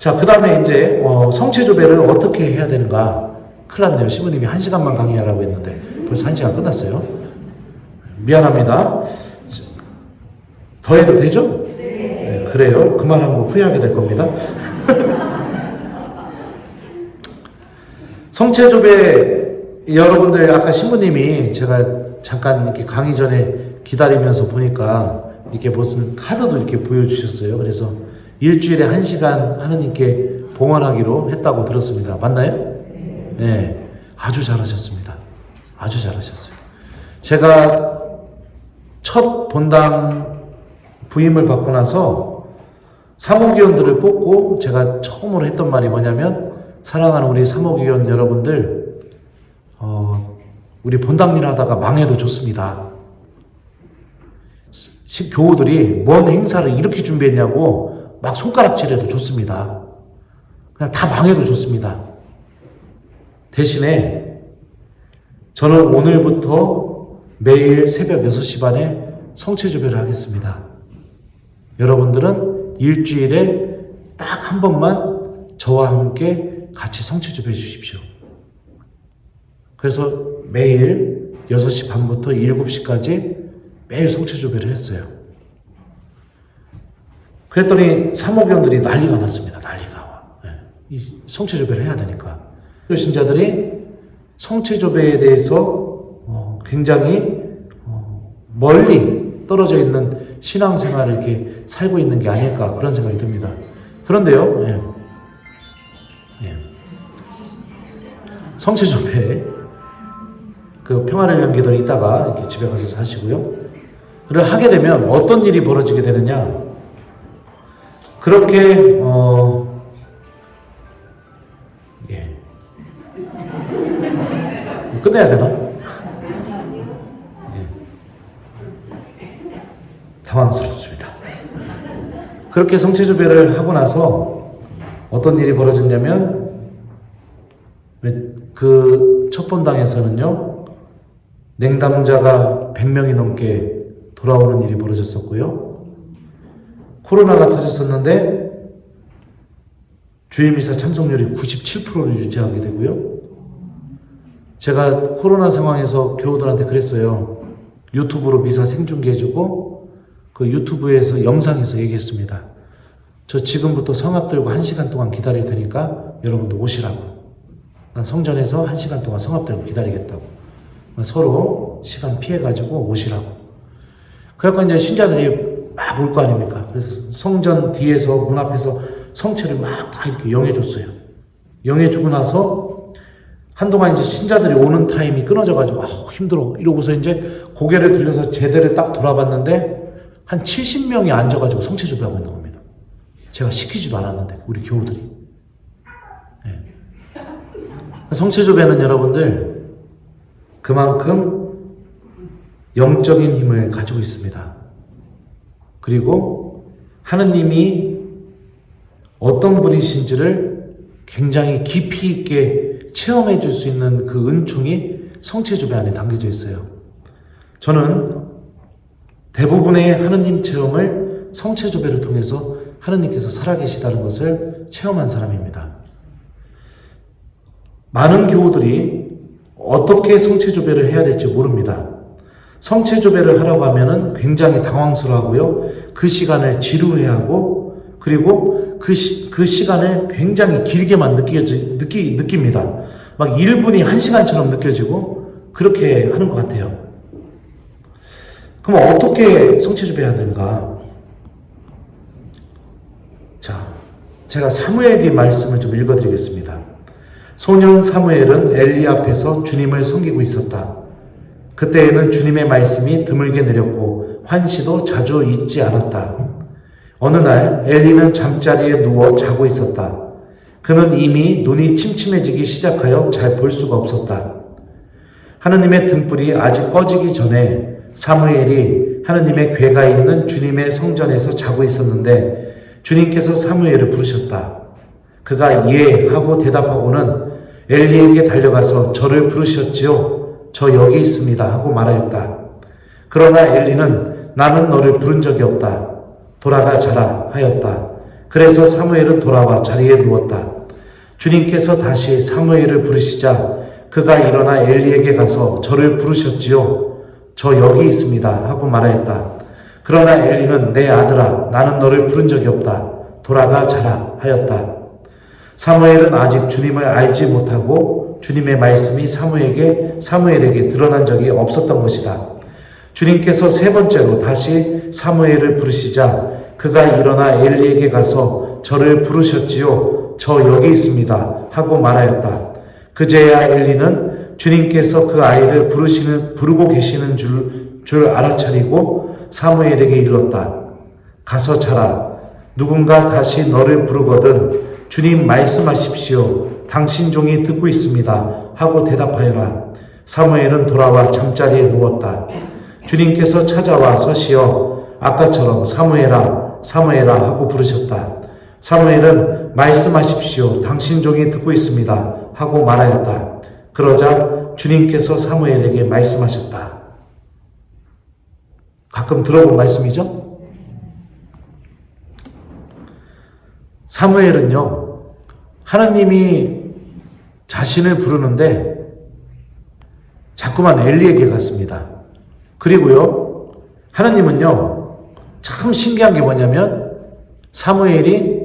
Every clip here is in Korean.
자, 그 다음에 이제 성체조배를 어떻게 해야 되는가. 큰일 났네요. 신부님이 1시간만 강의하라고 했는데 벌써 1시간 끝났어요. 미안합니다. 더 해도 되죠? 네, 그래요. 그 말 한 거 후회하게 될 겁니다. 성체조배, 여러분들 아까 신부님이 제가 잠깐 이렇게 강의 전에 기다리면서 보니까 이렇게 무슨 카드도 이렇게 보여주셨어요. 그래서 일주일에 1시간 하느님께 봉헌하기로 했다고 들었습니다. 맞나요? 네. 아주 잘하셨습니다. 아주 잘하셨어요. 제가 첫 본당 부임을 받고 나서 사모기원들을 뽑고 제가 처음으로 했던 말이 뭐냐면, 사랑하는 우리 사모기원 여러분들, 우리 본당 일 하다가 망해도 좋습니다. 교우들이 뭔 행사를 이렇게 준비했냐고 막 손가락질해도 좋습니다. 그냥 다 망해도 좋습니다. 대신에 저는 오늘부터 매일 새벽 6시 반에 성체조배를 하겠습니다. 여러분들은 일주일에 딱 한 번만 저와 함께 같이 성체조배 해 주십시오. 그래서 매일 6시 반부터 7시까지 매일 성체조배를 했어요. 그랬더니 사모경들이 난리가 났습니다. 난리가. 이 성체조배를 해야 되니까. 신자들이 성체조배에 대해서 굉장히 멀리 떨어져 있는 신앙생활을 이렇게 살고 있는 게 아닐까, 그런 생각이 듭니다. 그런데요, 성체조배, 그 평화를 위한 기도는 이따가 이렇게 집에 가서 하시고요. 그를 하게 되면 어떤 일이 벌어지게 되느냐. 그렇게, 끝내야 되나? 당황스럽습니다. 그렇게 성체조배를 하고 나서 어떤 일이 벌어졌냐면, 그 첫 본당에서는요, 냉담자가 100명이 넘게 돌아오는 일이 벌어졌었고요. 코로나가 터졌었는데 주일미사 참석률이 97%를 유지하게 되고요. 제가 코로나 상황에서 교우들한테 그랬어요. 유튜브로 미사 생중계해주고 그 유튜브에서 영상에서 얘기했습니다. 저 지금부터 성합 들고 1시간 동안 기다릴 테니까 여러분들 오시라고. 난 성전에서 1시간 동안 성합 들고 기다리겠다고. 서로 시간 피해가지고 오시라고. 그래서 이제 신자들이 막 올 거 아닙니까? 그래서 성전 뒤에서, 문 앞에서 성체를 막 다 이렇게 영해줬어요. 영해주고 나서 한동안 이제 신자들이 오는 타임이 끊어져가지고, 힘들어. 이러고서 이제 고개를 들려서 제대로 딱 돌아봤는데, 한 70명이 앉아가지고 성체조배하고 있는 겁니다. 제가 시키지도 않았는데, 우리 교우들이. 성체조배는 여러분들, 그만큼 영적인 힘을 가지고 있습니다. 그리고 하느님이 어떤 분이신지를 굉장히 깊이 있게 체험해 줄 수 있는 그 은총이 성체조배 안에 담겨져 있어요. 저는 대부분의 하느님 체험을 성체조배를 통해서 하느님께서 살아계시다는 것을 체험한 사람입니다. 많은 교우들이 어떻게 성체조배를 해야 될지 모릅니다. 성체조배를 하라고 하면은 굉장히 당황스러워하고요. 그 시간을 지루해하고, 그리고 그 시간을 굉장히 길게만 느낍니다. 막 1분이 1시간처럼 느껴지고 그렇게 하는 것 같아요. 그럼 어떻게 성체조배 해야 되는가? 자, 제가 사무엘기 말씀을 좀 읽어드리겠습니다. 소년 사무엘은 엘리 앞에서 주님을 섬기고 있었다. 그때에는 주님의 말씀이 드물게 내렸고 환시도 자주 있지 않았다. 어느 날 엘리는 잠자리에 누워 자고 있었다. 그는 이미 눈이 침침해지기 시작하여 잘 볼 수가 없었다. 하느님의 등불이 아직 꺼지기 전에 사무엘이 하느님의 궤가 있는 주님의 성전에서 자고 있었는데 주님께서 사무엘을 부르셨다. 그가 예 하고 대답하고는 엘리에게 달려가서 저를 부르셨지요? 저 여기 있습니다 하고 말하였다. 그러나 엘리는 나는 너를 부른 적이 없다. 돌아가 자라 하였다. 그래서 사무엘은 돌아와 자리에 누웠다. 주님께서 다시 사무엘을 부르시자 그가 일어나 엘리에게 가서 저를 부르셨지요. 저 여기 있습니다 하고 말하였다. 그러나 엘리는 내 아들아 나는 너를 부른 적이 없다. 돌아가 자라 하였다. 사무엘은 아직 주님을 알지 못하고 주님의 말씀이 사무엘에게 드러난 적이 없었던 것이다. 주님께서 세 번째로 다시 사무엘을 부르시자 그가 일어나 엘리에게 가서 저를 부르셨지요. 저 여기 있습니다 하고 말하였다. 그제야 엘리는 주님께서 그 아이를 부르고 계시는 줄 알아차리고 사무엘에게 일렀다. 가서 자라. 누군가 다시 너를 부르거든 주님 말씀하십시오. 당신 종이 듣고 있습니다 하고 대답하여라. 사무엘은 돌아와 잠자리에 누웠다. 주님께서 찾아와 서시어 아까처럼 사무엘아 사무엘아 하고 부르셨다. 사무엘은 말씀하십시오. 당신 종이 듣고 있습니다 하고 말하였다. 그러자 주님께서 사무엘에게 말씀하셨다. 가끔 들어본 말씀이죠? 사무엘은요, 하나님이 자신을 부르는데 자꾸만 엘리에게 갔습니다. 그리고요, 하나님은요, 참 신기한 게 뭐냐면 사무엘이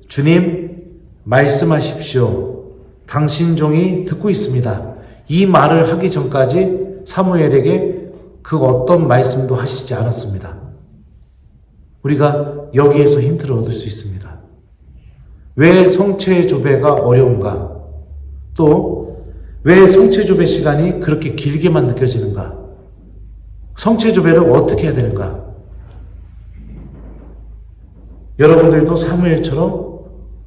주님 말씀하십시오. 당신 종이 듣고 있습니다. 이 말을 하기 전까지 사무엘에게 그 어떤 말씀도 하시지 않았습니다. 우리가 여기에서 힌트를 얻을 수 있습니다. 왜 성체조배가 어려운가? 또 왜 성체조배 시간이 그렇게 길게만 느껴지는가? 성체조배를 어떻게 해야 되는가? 여러분들도 사무엘처럼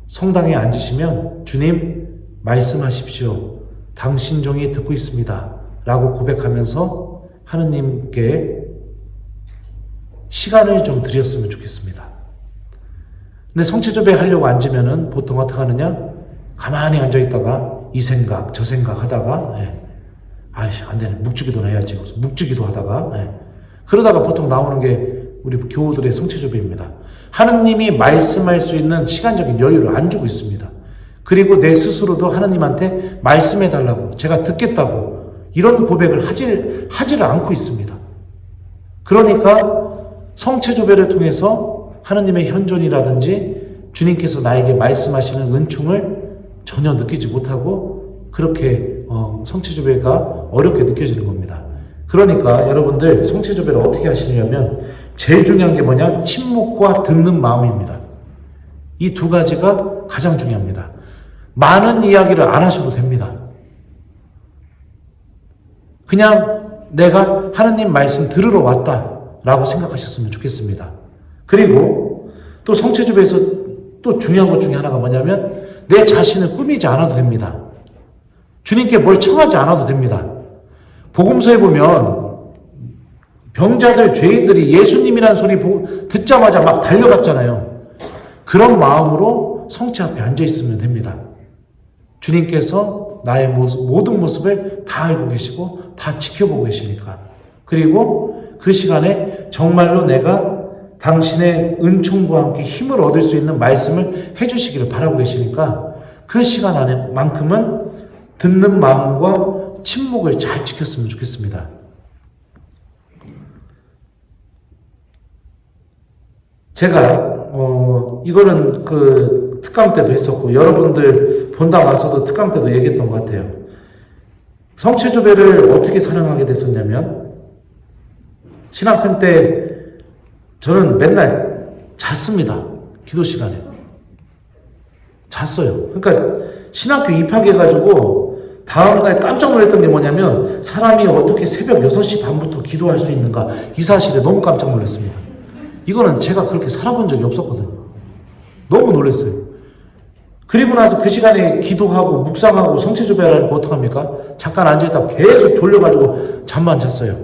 성당에 앉으시면 주님 말씀하십시오. 당신 종이 듣고 있습니다 라고 고백하면서 하느님께 시간을 좀 드렸으면 좋겠습니다. 근데 성체조배 하려고 앉으면은 보통 어떻게 하느냐? 가만히 앉아있다가 이 생각 저 생각 하다가 아이씨 안 되네 묵주기도나 해야지 묵주기도 하다가 그러다가 보통 나오는 게 우리 교우들의 성체조배입니다. 하느님이 말씀할 수 있는 시간적인 여유를 안 주고 있습니다. 그리고 내 스스로도 하느님한테 말씀해 달라고 제가 듣겠다고 이런 고백을 하지를 않고 있습니다. 그러니까 성체조배를 통해서 하느님의 현존이라든지 주님께서 나에게 말씀하시는 은총을 전혀 느끼지 못하고 그렇게 성체조배가 어렵게 느껴지는 겁니다. 그러니까 여러분들 성체조배를 어떻게 하시냐면 제일 중요한 게 뭐냐? 침묵과 듣는 마음입니다. 이 두 가지가 가장 중요합니다. 많은 이야기를 안 하셔도 됩니다. 그냥 내가 하느님 말씀 들으러 왔다라고 생각하셨으면 좋겠습니다. 그리고 또 성체조배에서 또 중요한 것 중에 하나가 뭐냐면 내 자신을 꾸미지 않아도 됩니다. 주님께 뭘 청하지 않아도 됩니다. 복음서에 보면 병자들, 죄인들이 예수님이라는 소리 듣자마자 막 달려갔잖아요. 그런 마음으로 성체 앞에 앉아있으면 됩니다. 주님께서 나의 모든 모습을 다 알고 계시고 다 지켜보고 계시니까. 그리고 그 시간에 정말로 내가 당신의 은총과 함께 힘을 얻을 수 있는 말씀을 해주시기를 바라고 계시니까 그 시간 안에만큼은 듣는 마음과 침묵을 잘 지켰으면 좋겠습니다. 제가 이거는 그 특강 때도 했었고 여러분들 본다 와서도 특강 때도 얘기했던 것 같아요. 성체조배를 어떻게 사랑하게 됐었냐면 신학생 때 저는 맨날 잤습니다. 기도 시간에. 잤어요. 그러니까 신학교 입학해가지고 다음날 깜짝 놀랐던 게 뭐냐면 사람이 어떻게 새벽 6시 반부터 기도할 수 있는가 이 사실에 너무 깜짝 놀랐습니다. 이거는 제가 그렇게 살아본 적이 없었거든요. 너무 놀랐어요. 그리고 나서 그 시간에 기도하고 묵상하고 성체조배하라는 거 어떡합니까? 잠깐 앉아있다가 계속 졸려가지고 잠만 잤어요.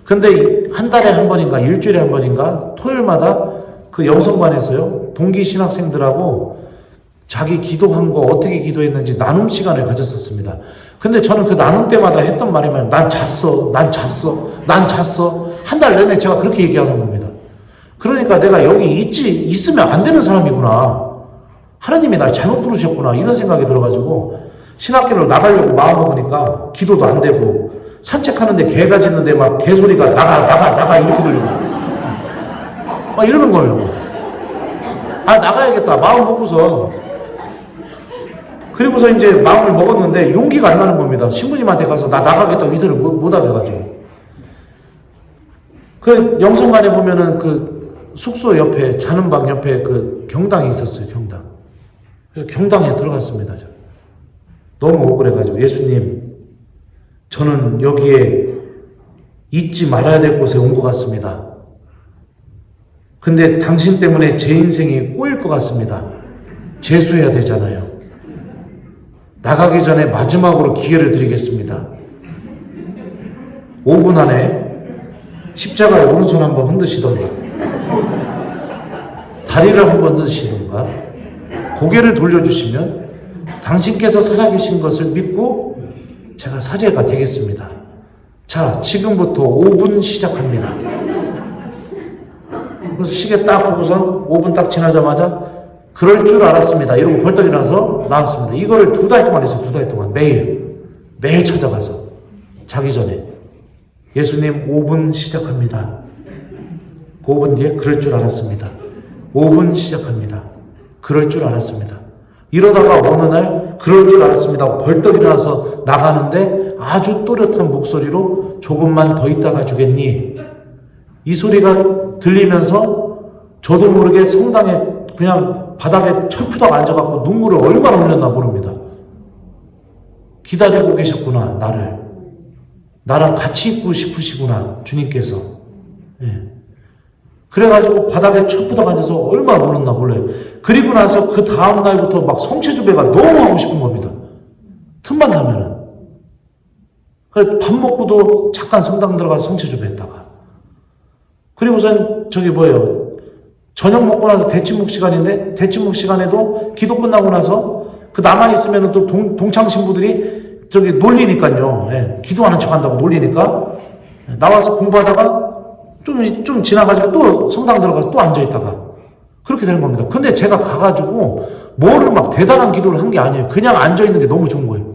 근데 한 달에 한 번인가 일주일에 한 번인가 토요일마다 그 영성관에서요 동기 신학생들하고 자기 기도한 거 어떻게 기도했는지 나눔 시간을 가졌었습니다. 근데 저는 그 나눔 때마다 했던 말이 뭐냐면 난 잤어 한 달 내내 제가 그렇게 얘기하는 겁니다. 그러니까 내가 여기 있으면 안 되는 사람이구나. 하나님이 날 잘못 부르셨구나 이런 생각이 들어가지고 신학교를 나가려고 마음먹으니까 기도도 안 되고 산책하는데 개가 짖는데 막 개소리가 나가 이렇게 들리고 막 이러는 거예요. 아 나가야겠다 마음 먹고서. 그리고서 이제 마음을 먹었는데 용기가 안 나는 겁니다. 신부님한테 가서 나 나가겠다고 이사를 못하게 해가지고. 그 영성관에 보면은 그 숙소 옆에 자는 방 옆에 그 경당이 있었어요. 경당. 그래서 경당에 들어갔습니다. 저. 너무 억울해가지고 예수님 저는 여기에 잊지 말아야 될 곳에 온 것 같습니다. 근데 당신 때문에 제 인생이 꼬일 것 같습니다. 재수해야 되잖아요. 나가기 전에 마지막으로 기회를 드리겠습니다. 5분 안에 십자가에 오른손 한번 흔드시던가 다리를 한번 흔드시던가 고개를 돌려주시면 당신께서 살아계신 것을 믿고 제가 사제가 되겠습니다. 자, 지금부터 5분 시작합니다. 그래서 시계 딱 보고선 5분 딱 지나자마자 그럴 줄 알았습니다. 이러고 벌떡 일어나서 나왔습니다. 이거를 2달 동안 했어요. 2달 동안. 매일 찾아가서 자기 전에 예수님 5분 시작합니다. 그 5분 뒤에 그럴 줄 알았습니다. 5분 시작합니다. 그럴 줄 알았습니다. 이러다가 어느 날 그럴 줄 알았습니다. 벌떡 일어나서 나가는데 아주 또렷한 목소리로 조금만 더 있다가 주겠니? 이 소리가 들리면서 저도 모르게 성당에 그냥 바닥에 철푸덕 앉아갖고 눈물을 얼마나 흘렸나 모릅니다. 기다리고 계셨구나, 나를. 나랑 같이 있고 싶으시구나, 주님께서. 예. 그래가지고 바닥에 철푸덕 앉아서 얼마나 울었나 몰라요. 그리고 나서 그 다음 날부터 막 성체주배가 너무 하고 싶은 겁니다. 틈만 나면은. 밥 먹고도 잠깐 성당 들어가서 성체주배 했다가. 그리고선 저기 뭐예요. 저녁 먹고 나서 대침묵 시간인데 대침묵 시간에도 기도 끝나고 나서 그 남아있으면 또 동창 신부들이 저기 놀리니까요. 예, 기도하는 척 한다고 놀리니까 나와서 공부하다가 좀 지나가지고 또 성당 들어가서 또 앉아있다가 그렇게 되는 겁니다. 근데 제가 가가지고 뭐를 막 대단한 기도를 한 게 아니에요. 그냥 앉아있는 게 너무 좋은 거예요.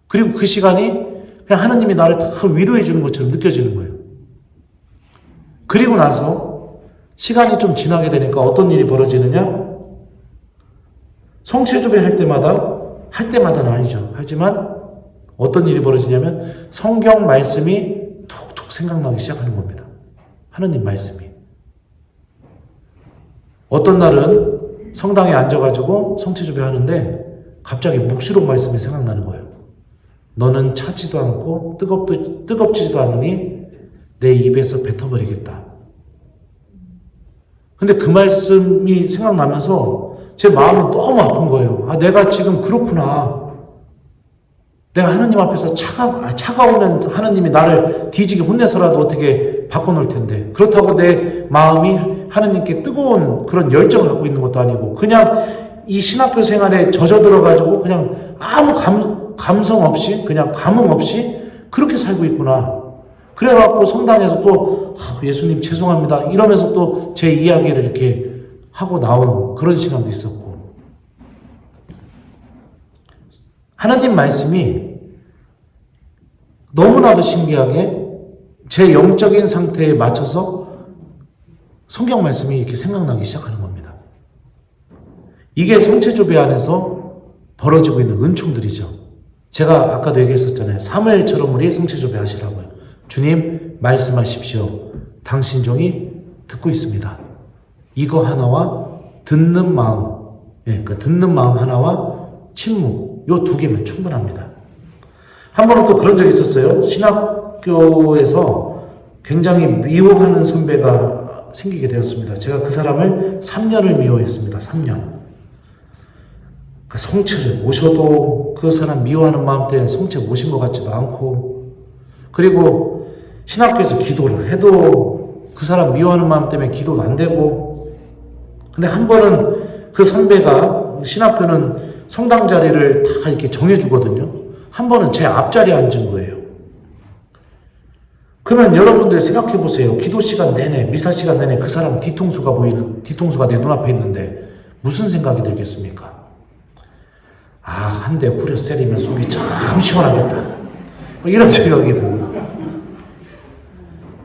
그리고 그 시간이 그냥 하나님이 나를 다 위로해 주는 것처럼 느껴지는 거예요. 그리고 나서 시간이 좀 지나게 되니까 어떤 일이 벌어지느냐? 성체주배 할 때마다는 아니죠. 하지만 어떤 일이 벌어지냐면 성경 말씀이 톡톡 생각나기 시작하는 겁니다. 하느님 말씀이. 어떤 날은 성당에 앉아가지고 성체주배 하는데 갑자기 묵시록 말씀이 생각나는 거예요. 너는 차지도 않고 뜨겁지도 않으니 내 입에서 뱉어버리겠다. 근데 그 말씀이 생각나면서 제 마음이 너무 아픈 거예요. 아, 내가 지금 그렇구나. 내가 하나님 앞에서 차가우면 하나님이 나를 뒤지게 혼내서라도 어떻게 바꿔놓을 텐데. 그렇다고 내 마음이 하나님께 뜨거운 그런 열정을 갖고 있는 것도 아니고 그냥 이 신학교 생활에 젖어들어가지고 그냥 아무 감성 없이 그냥 감흥 없이 그렇게 살고 있구나. 그래갖고 성당에서 또 예수님 죄송합니다 이러면서 또 제 이야기를 이렇게 하고 나온 그런 시간도 있었고 하나님 말씀이 너무나도 신기하게 제 영적인 상태에 맞춰서 성경 말씀이 이렇게 생각나기 시작하는 겁니다. 이게 성체조배 안에서 벌어지고 있는 은총들이죠. 제가 아까도 얘기했었잖아요. 사무엘처럼 우리 성체조배 하시라고요. 주님 말씀하십시오. 당신 종이 듣고 있습니다. 이거 하나와 듣는 마음, 그 듣는 마음 하나와 침묵, 요 2개면 충분합니다. 한 번은 또 그런 적이 있었어요. 신학교에서 굉장히 미워하는 선배가 생기게 되었습니다. 제가 그 사람을 3년을 미워했습니다. 3년. 그 성체를 모셔도 그 사람 미워하는 마음 때문에 성체 모신 것 같지도 않고 그리고 신학교에서 기도를 해도 그 사람 미워하는 마음 때문에 기도도 안 되고 근데 한 번은 그 선배가 신학교는 성당 자리를 다 이렇게 정해주거든요. 한 번은 제 앞자리에 앉은 거예요. 그러면 여러분들 생각해 보세요. 기도 시간 내내, 미사 시간 내내 그 사람 뒤통수가 내 눈앞에 있는데 무슨 생각이 들겠습니까? 아, 한 대 후려 때리면 속이 참 시원하겠다. 뭐 이런 생각이 들고.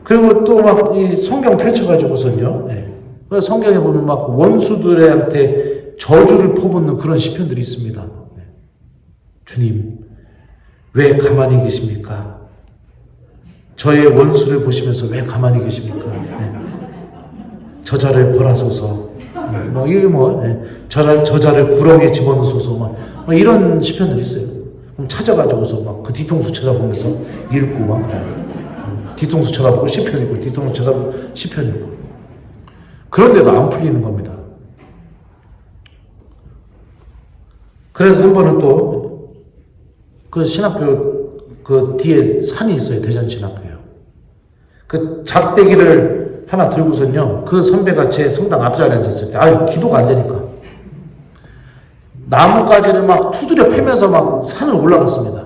그리고 또 막 이 성경 펼쳐가지고선요. 네. 성경에 보면 막 원수들한테 저주를 퍼붓는 그런 시편들이 있습니다. 네. 주님, 왜 가만히 계십니까? 저의 원수를 보시면서 왜 가만히 계십니까? 네. 저자를 벌하소서. 뭐, 저자를 구렁이에 집어넣으소서. 막 이런 시편들이 있어요. 그럼 찾아가지고서 막 그 뒤통수 쳐다보면서 읽고 막, 뒤통수 쳐다보고 시편 읽고, 뒤통수 쳐다보고 시편 읽고. 그런데도 안 풀리는 겁니다. 그래서 한 번은 또 그 신학교 그 뒤에 산이 있어요. 대전신학교요. 그 작대기를 하나 들고선요. 그 선배가 제 성당 앞자리에 앉았을 때, 기도가 안 되니까. 나뭇가지를 막 두드려 패면서 막 산을 올라갔습니다.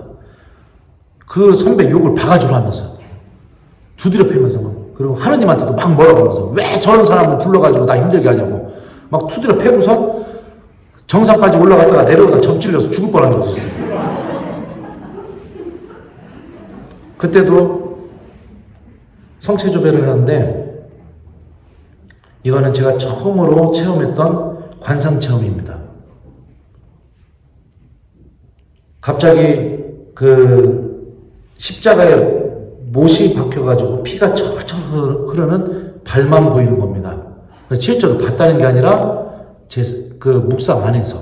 그 선배 욕을 바가지로 하면서. 두드려 패면서 막. 그리고 하느님한테도 막 뭐라고 하면서. 왜 저런 사람을 불러가지고 나 힘들게 하냐고. 막 두드려 패고서 정상까지 올라갔다가 내려오다 접질려서 죽을 뻔한 적이 있어요. 그때도 성체조배를 하는데 이거는 제가 처음으로 체험했던 관상체험입니다. 갑자기 그 십자가에 못이 박혀가지고 피가 철철 흐르는 발만 보이는 겁니다. 실제로 봤다는 게 아니라 제 그 묵상 안에서.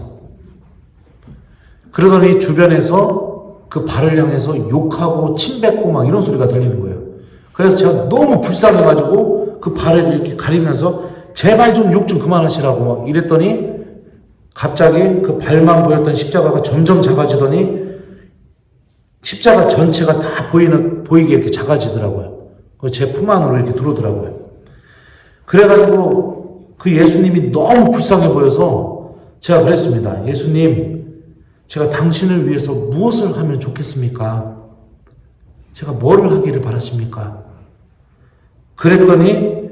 그러더니 주변에서 그 발을 향해서 욕하고 침뱉고 막 이런 소리가 들리는 거예요. 그래서 제가 너무 불쌍해가지고 그 발을 이렇게 가리면서 제발 좀 욕 좀 그만하시라고 막 이랬더니 갑자기 그 발만 보였던 십자가가 점점 작아지더니 십자가 전체가 다 보이게 이렇게 작아지더라고요. 제 품 안으로 이렇게 들어오더라고요. 그래가지고 그 예수님이 너무 불쌍해 보여서 제가 그랬습니다. 예수님, 제가 당신을 위해서 무엇을 하면 좋겠습니까? 제가 뭐를 하기를 바라십니까? 그랬더니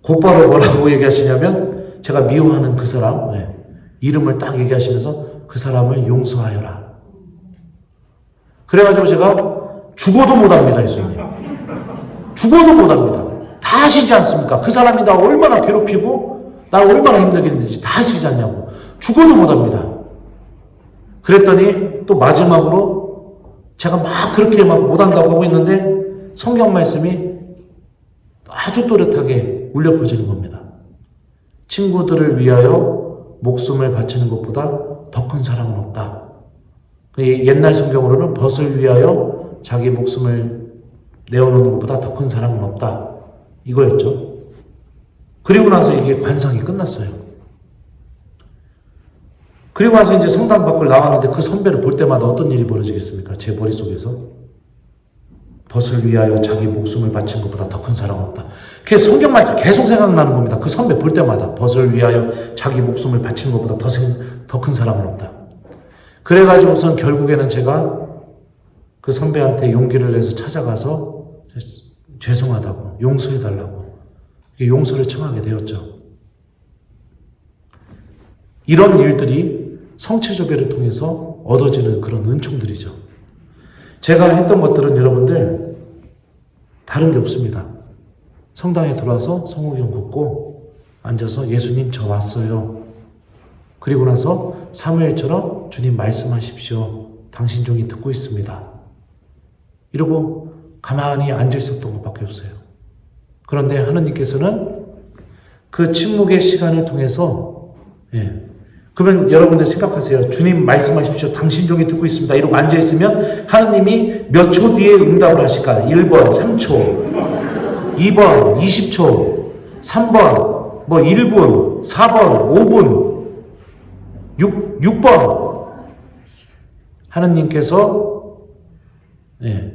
곧바로 뭐라고 얘기하시냐면 제가 미워하는 그 사람, 이름을 딱 얘기하시면서 그 사람을 용서하여라. 그래가지고 제가 죽어도 못합니다, 예수님. 죽어도 못합니다. 다 아시지 않습니까? 그 사람이 나 얼마나 괴롭히고 나 얼마나 힘들게 했는지 다 아시지 않냐고. 죽어도 못합니다. 그랬더니 또 마지막으로 제가 막 그렇게 막 못한다고 하고 있는데 성경 말씀이 아주 또렷하게 울려 퍼지는 겁니다. 친구들을 위하여 목숨을 바치는 것보다 더 큰 사랑은 없다. 옛날 성경으로는 벗을 위하여 자기 목숨을 내어놓는 것보다 더 큰 사랑은 없다. 이거였죠. 그리고 나서 이게 관상이 끝났어요. 그리고 나서 이제 성당 밖을 나왔는데 그 선배를 볼 때마다 어떤 일이 벌어지겠습니까? 제 머릿속에서. 벗을 위하여 자기 목숨을 바친 것보다 더 큰 사랑은 없다. 그게 성경 말씀 계속 생각나는 겁니다. 그 선배 볼 때마다 벗을 위하여 자기 목숨을 바친 것보다 더 큰 사랑은 없다. 그래가지고선 결국에는 제가 그 선배한테 용기를 내서 찾아가서 죄송하다고 용서해달라고 용서를 청하게 되었죠. 이런 일들이 성체조배를 통해서 얻어지는 그런 은총들이죠. 제가 했던 것들은 여러분들 다른 게 없습니다. 성당에 들어와서 성호경 걷고 앉아서 예수님 저 왔어요. 그리고 나서 사무엘처럼 주님 말씀하십시오. 당신 종이 듣고 있습니다. 이러고 가만히 앉아 있었던 것밖에 없어요. 그런데 하느님께서는 그 침묵의 시간을 통해서 그러면 여러분들 생각하세요. 주님 말씀하십시오. 당신 종이 듣고 있습니다. 이러고 앉아있으면 하느님이 몇 초 뒤에 응답을 하실까? 1번 3초 2번 20초 3번 1분 4번 5분 6번 하느님께서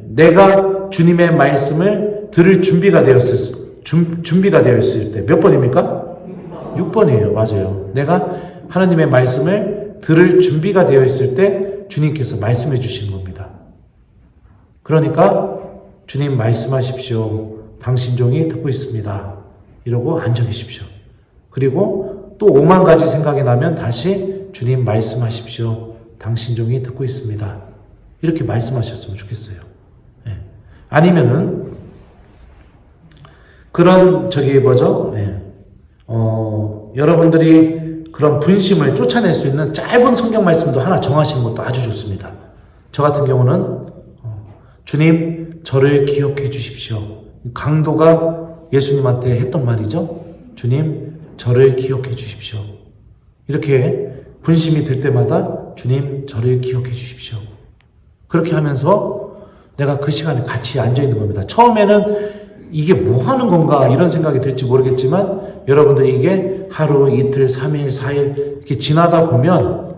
내가 주님의 말씀을 들을 준비가 되어 있을 때 몇 번입니까? 6번이에요. 맞아요. 내가 하나님의 말씀을 들을 준비가 되어 있을 때 주님께서 말씀해 주시는 겁니다. 그러니까 주님 말씀하십시오. 당신 종이 듣고 있습니다. 이러고 앉아 계십시오. 그리고 또 5만 가지 생각이 나면 다시 주님 말씀하십시오. 당신 종이 듣고 있습니다. 이렇게 말씀하셨으면 좋겠어요. 예. 아니면은 그런 여러분들이 그런 분심을 쫓아낼 수 있는 짧은 성경 말씀도 하나 정하시는 것도 아주 좋습니다. 저 같은 경우는 주님 저를 기억해 주십시오. 강도가 예수님한테 했던 말이죠. 주님 저를 기억해 주십시오. 이렇게 분심이 들 때마다 주님 저를 기억해 주십시오. 그렇게 하면서 내가 그 시간에 같이 앉아 있는 겁니다. 처음에는 이게 뭐 하는 건가 이런 생각이 들지 모르겠지만 여러분들이 이게 하루, 이틀, 3일, 4일 이렇게 지나다 보면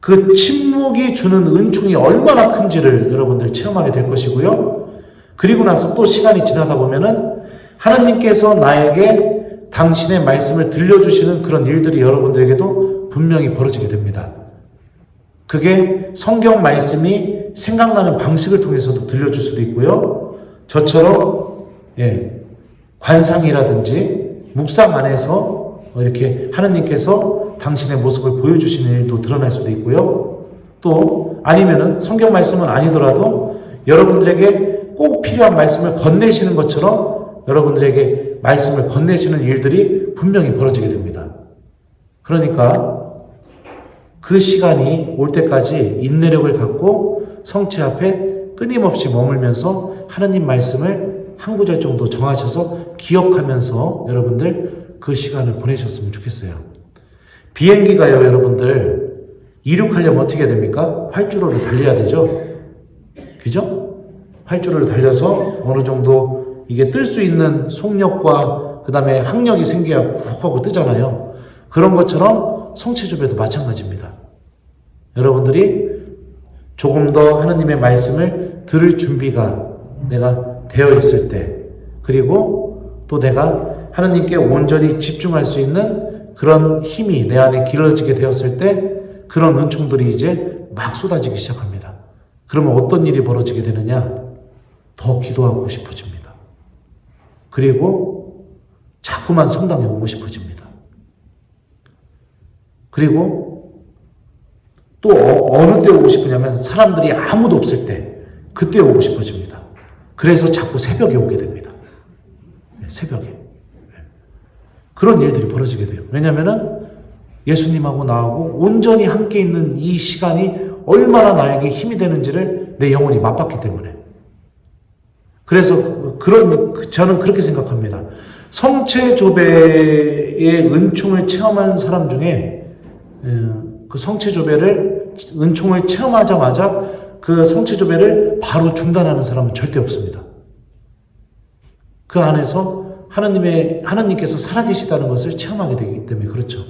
그 침묵이 주는 은총이 얼마나 큰지를 여러분들 체험하게 될 것이고요. 그리고 나서 또 시간이 지나다 보면은 하나님께서 나에게 당신의 말씀을 들려주시는 그런 일들이 여러분들에게도 분명히 벌어지게 됩니다. 그게 성경 말씀이 생각나는 방식을 통해서도 들려줄 수도 있고요. 저처럼 관상이라든지 묵상 안에서 이렇게 하느님께서 당신의 모습을 보여주시는 일도 드러날 수도 있고요. 또 아니면은 성경 말씀은 아니더라도 여러분들에게 꼭 필요한 말씀을 건네시는 것처럼 여러분들에게 말씀을 건네시는 일들이 분명히 벌어지게 됩니다. 그러니까 그 시간이 올 때까지 인내력을 갖고 성체 앞에 끊임없이 머물면서 하나님 말씀을 한 구절 정도 정하셔서 기억하면서 여러분들 그 시간을 보내셨으면 좋겠어요. 비행기가요, 여러분들 이륙하려면 어떻게 됩니까? 활주로를 달려야 되죠. 그죠? 활주로를 달려서 어느 정도 이게 뜰 수 있는 속력과 그 다음에 항력이 생겨야 푹 하고 뜨잖아요. 그런 것처럼 성체조배도 마찬가지입니다. 여러분들이 조금 더 하느님의 말씀을 들을 준비가 내가 되어 있을 때, 그리고 또 내가 하느님께 온전히 집중할 수 있는 그런 힘이 내 안에 길러지게 되었을 때 그런 은총들이 이제 막 쏟아지기 시작합니다. 그러면 어떤 일이 벌어지게 되느냐? 더 기도하고 싶어집니다. 그리고 자꾸만 성당에 오고 싶어집니다. 그리고 또 어느 때 오고 싶으냐면 사람들이 아무도 없을 때 그때 오고 싶어집니다. 그래서 자꾸 새벽에 오게 됩니다. 새벽에. 그런 일들이 벌어지게 돼요. 왜냐면은 예수님하고 나하고 온전히 함께 있는 이 시간이 얼마나 나에게 힘이 되는지를 내 영혼이 맛봤기 때문에. 그래서 저는 그렇게 생각합니다. 성체조배의 은총을 체험한 사람 중에 그 성체조배를 은총을 체험하자마자 그 성체조배를 바로 중단하는 사람은 절대 없습니다. 그 안에서 하나님께서 살아계시다는 것을 체험하게 되기 때문에 그렇죠.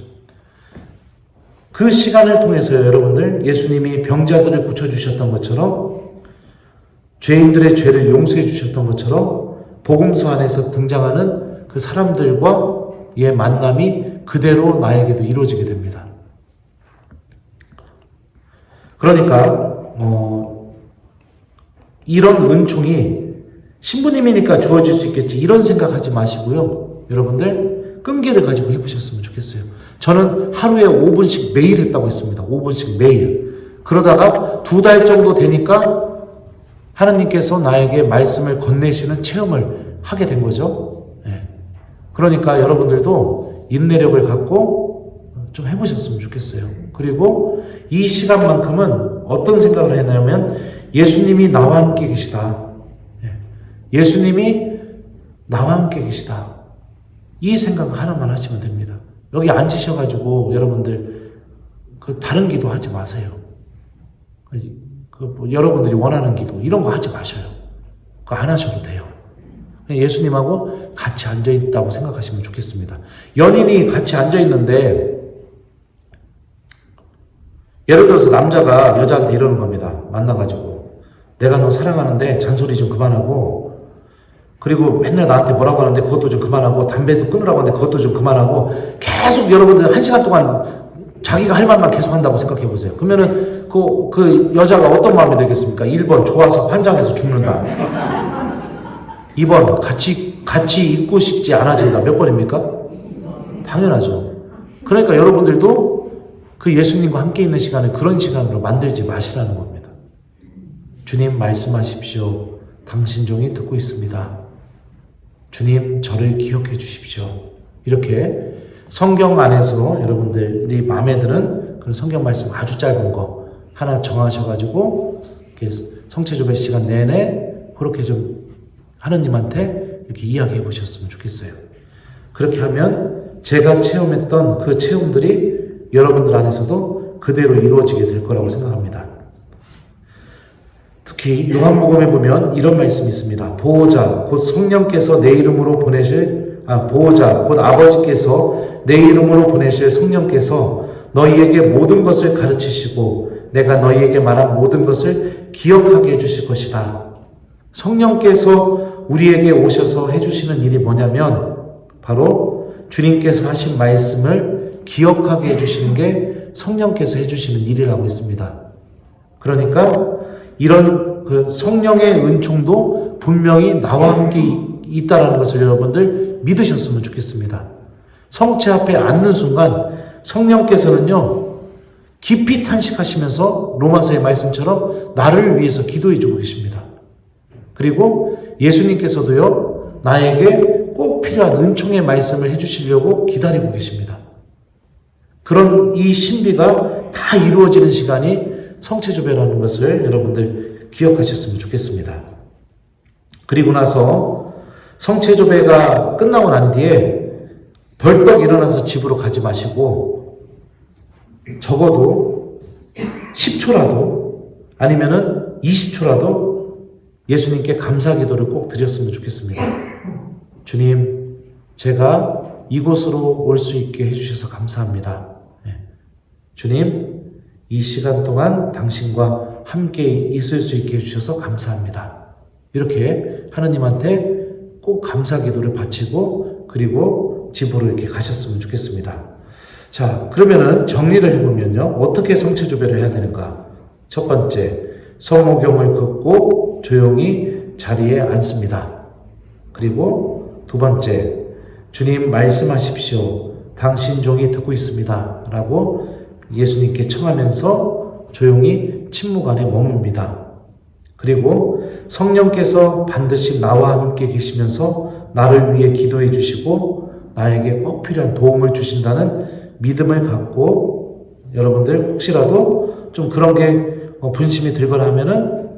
그 시간을 통해서 여러분들 예수님이 병자들을 고쳐주셨던 것처럼 죄인들의 죄를 용서해 주셨던 것처럼 복음서 안에서 등장하는 그 사람들과의 만남이 그대로 나에게도 이루어지게 됩니다. 그러니까 이런 은총이 신부님이니까 주어질 수 있겠지 이런 생각하지 마시고요. 여러분들 끈기를 가지고 해보셨으면 좋겠어요. 저는 하루에 5분씩 매일 했다고 했습니다. 5분씩 매일. 그러다가 2달 정도 되니까 하나님께서 나에게 말씀을 건네시는 체험을 하게 된 거죠. 그러니까 여러분들도 인내력을 갖고 좀 해보셨으면 좋겠어요. 그리고 이 시간만큼은 어떤 생각을 했냐면 예수님이 나와 함께 계시다. 예수님이 나와 함께 계시다. 이 생각 하나만 하시면 됩니다. 여기 앉으셔가지고 여러분들 그 다른 기도 하지 마세요. 여러분들이 원하는 기도 이런 거 하지 마셔요. 그거 안 하셔도 돼요. 예수님하고 같이 앉아있다고 생각하시면 좋겠습니다. 연인이 같이 앉아있는데 예를 들어서 남자가 여자한테 이러는 겁니다. 만나가지고 내가 너 사랑하는데 잔소리 좀 그만하고 그리고 맨날 나한테 뭐라고 하는데 그것도 좀 그만하고 담배도 끊으라고 하는데 그것도 좀 그만하고 계속 여러분들 1시간 동안 자기가 할 말만 계속 한다고 생각해 보세요. 그러면은 그 여자가 어떤 마음이 들겠습니까? 1번 좋아서 환장해서 죽는다. 2번 같이 있고 싶지 않아진다. 몇 번입니까? 당연하죠. 그러니까 여러분들도 그 예수님과 함께 있는 시간을 그런 시간으로 만들지 마시라는 겁니다. 주님 말씀하십시오. 당신 종이 듣고 있습니다. 주님 저를 기억해 주십시오. 이렇게 성경 안에서 여러분들이 마음에 드는 그런 성경 말씀 아주 짧은 거 하나 정하셔가지고 이렇게 성체조별 시간 내내 그렇게 좀 하느님한테 이렇게 이야기해 보셨으면 좋겠어요. 그렇게 하면 제가 체험했던 그 체험들이 여러분들 안에서도 그대로 이루어지게 될 거라고 생각합니다. 특히 요한복음에 보면 이런 말씀이 있습니다. 보호자 곧 성령께서 내 이름으로 보호자 곧 아버지께서 내 이름으로 보내실 성령께서 너희에게 모든 것을 가르치시고 내가 너희에게 말한 모든 것을 기억하게 해주실 것이다. 성령께서 우리에게 오셔서 해주시는 일이 뭐냐면 바로 주님께서 하신 말씀을 기억하게 해주시는 게 성령께서 해주시는 일이라고 했습니다. 그러니까 이런 그 성령의 은총도 분명히 나와 함께 있다라는 것을 여러분들 믿으셨으면 좋겠습니다. 성체 앞에 앉는 순간 성령께서는요 깊이 탄식하시면서 로마서의 말씀처럼 나를 위해서 기도해 주고 계십니다. 그리고 예수님께서도요 나에게 꼭 필요한 은총의 말씀을 해주시려고 기다리고 계십니다. 그런 이 신비가 다 이루어지는 시간이 성체조배라는 것을 여러분들 기억하셨으면 좋겠습니다. 그리고 나서 성체조배가 끝나고 난 뒤에 벌떡 일어나서 집으로 가지 마시고 적어도 10초라도 아니면은 20초라도 예수님께 감사 기도를 꼭 드렸으면 좋겠습니다. 주님, 제가 이곳으로 올 수 있게 해주셔서 감사합니다. 주님, 이 시간 동안 당신과 함께 있을 수 있게 해주셔서 감사합니다. 이렇게 하느님한테 꼭 감사 기도를 바치고 그리고 집으로 이렇게 가셨으면 좋겠습니다. 자, 그러면은 정리를 해보면요. 어떻게 성체조배를 해야 되는가? 첫 번째, 성호경을 긋고 조용히 자리에 앉습니다. 그리고 두 번째, 주님 말씀하십시오. 당신 종이 듣고 있습니다. 라고 예수님께 청하면서 조용히 침묵 안에 머뭅니다. 그리고 성령께서 반드시 나와 함께 계시면서 나를 위해 기도해 주시고 나에게 꼭 필요한 도움을 주신다는 믿음을 갖고 여러분들 혹시라도 좀 그런 게 분심이 들거나 하면은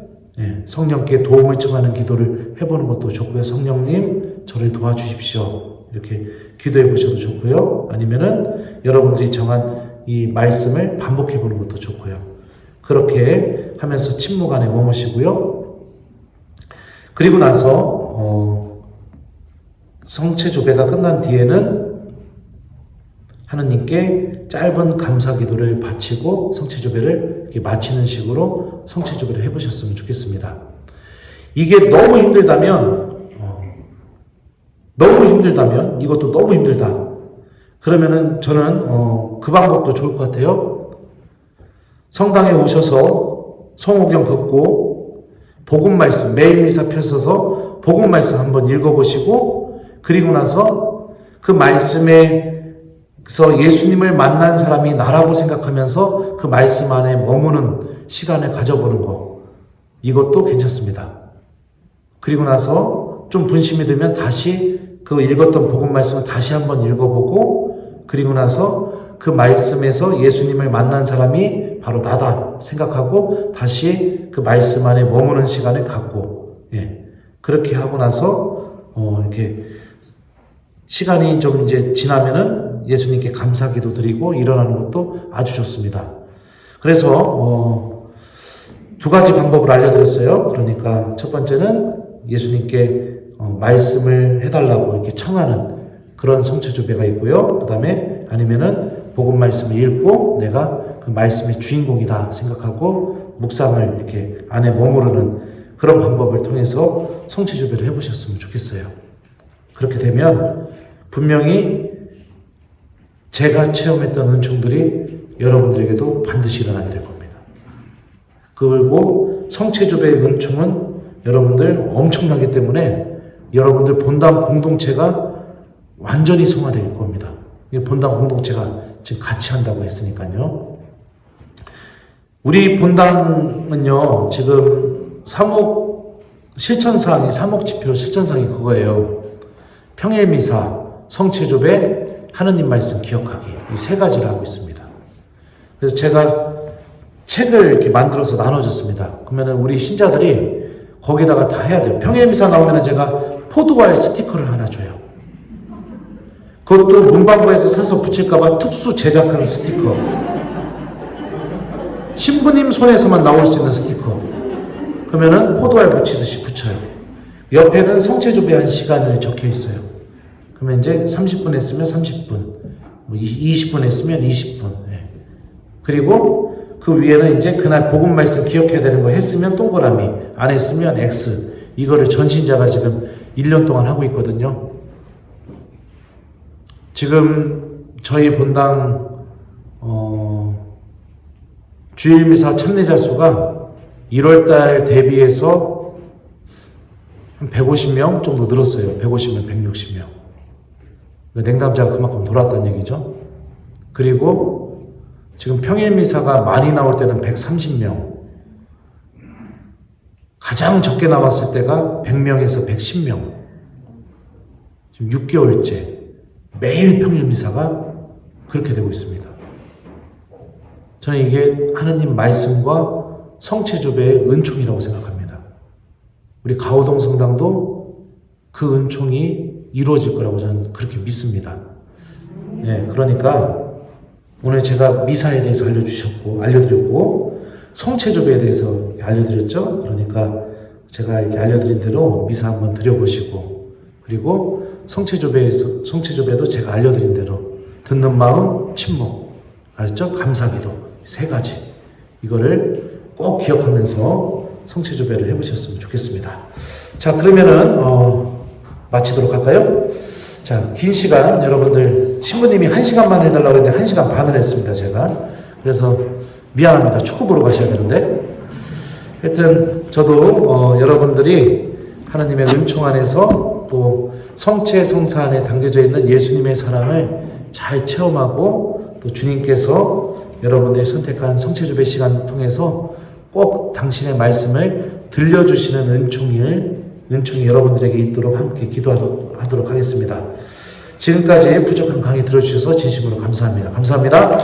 성령께 도움을 청하는 기도를 해보는 것도 좋고요. 성령님 저를 도와주십시오. 이렇게 기도해 보셔도 좋고요. 아니면은 여러분들이 정한 이 말씀을 반복해 보는 것도 좋고요. 그렇게 하면서 침묵 안에 머무시고요. 그리고 나서 성체조배가 끝난 뒤에는 하느님께 짧은 감사 기도를 바치고 성체조배를 이렇게 마치는 식으로 성체조배를 해보셨으면 좋겠습니다. 이게 너무 힘들다면 이것도 너무 힘들다. 그러면은 저는 그 방법도 좋을 것 같아요. 성당에 오셔서 성호경 긋고 복음 말씀 매일 미사 펴서서 복음 말씀 한번 읽어보시고 그리고 나서 그 말씀에서 예수님을 만난 사람이 나라고 생각하면서 그 말씀 안에 머무는 시간을 가져보는 거 이것도 괜찮습니다. 그리고 나서 좀 분심이 들면 다시 그 읽었던 복음 말씀을 다시 한번 읽어보고 그리고 나서 그 말씀에서 예수님을 만난 사람이 바로 나다 생각하고 다시 그 말씀 안에 머무는 시간을 갖고 그렇게 하고 나서 이렇게 시간이 좀 이제 지나면은 예수님께 감사기도 드리고 일어나는 것도 아주 좋습니다. 그래서 두 가지 방법을 알려드렸어요. 그러니까 첫 번째는 예수님께 말씀을 해달라고 이렇게 청하는 그런 성체조배가 있고요. 그 다음에 아니면은 복음 말씀을 읽고 내가 그 말씀의 주인공이다 생각하고 묵상을 이렇게 안에 머무르는 그런 방법을 통해서 성체조배를 해보셨으면 좋겠어요. 그렇게 되면 분명히 제가 체험했던 은총들이 여러분들에게도 반드시 일어나게 될 겁니다. 그리고 성체조배의 은총은 여러분들 엄청나기 때문에 여러분들 본당 공동체가 완전히 성화될 겁니다. 본당 공동체가 지금 같이 한다고 했으니까요. 우리 본당은요, 지금 실천사항이, 사목지표 실천사항이 그거예요. 평일미사, 성체조배, 하느님 말씀 기억하기. 이 세 가지를 하고 있습니다. 그래서 제가 책을 이렇게 만들어서 나눠줬습니다. 그러면은 우리 신자들이 거기다가 다 해야 돼요. 평일미사 나오면은 제가 포도알 스티커를 하나 줘요. 그것도 문방구에서 사서 붙일까봐 특수 제작한 스티커. 신부님 손에서만 나올 수 있는 스티커. 그러면은 포도알 붙이듯이 붙여요. 옆에는 성체조배한 시간을 적혀 있어요. 그러면 이제 30분 했으면 30분, 20분 했으면 20분. 예. 그리고 그 위에는 이제 그날 복음 말씀 기억해야 되는 거 했으면 동그라미, 안 했으면 X. 이거를 전신자가 지금 1년 동안 하고 있거든요. 지금 저희 본당 주일미사 참여자 수가 1월달 대비해서 한 150명 정도 늘었어요. 150명, 160명. 냉담자가 그만큼 돌았다는 얘기죠. 그리고 지금 평일미사가 많이 나올 때는 130명. 가장 적게 나왔을 때가 100명에서 110명. 지금 6개월째 매일 평일미사가 그렇게 되고 있습니다. 저는 이게 하느님 말씀과 성체조배의 은총이라고 생각합니다. 우리 가오동 성당도 그 은총이 이루어질 거라고 저는 그렇게 믿습니다. 예, 그러니까 오늘 제가 미사에 대해서 알려드렸고 성체조배에 대해서 알려드렸죠. 그러니까 제가 이렇게 알려드린 대로 미사 한번 드려보시고, 그리고 성체조배도 제가 알려드린 대로 듣는 마음, 침묵, 알았죠? 감사기도, 세 가지. 이거를 꼭 기억하면서 성체조배를 해보셨으면 좋겠습니다. 자, 그러면은 마치도록 할까요? 자, 긴 시간 여러분들 신부님이 1시간만 해달라고 했는데 1시간 반을 했습니다, 제가. 그래서 미안합니다. 축구 보러 가셔야 되는데. 하여튼 저도 여러분들이 하나님의 은총 안에서 또 성체 성사 안에 담겨져 있는 예수님의 사랑을 잘 체험하고, 또 주님께서 여러분들이 선택한 성체조배 시간 통해서 꼭 당신의 말씀을 들려주시는 은총이 여러분들에게 있도록 함께 기도하도록 하겠습니다. 지금까지 부족한 강의 들어주셔서 진심으로 감사합니다. 감사합니다.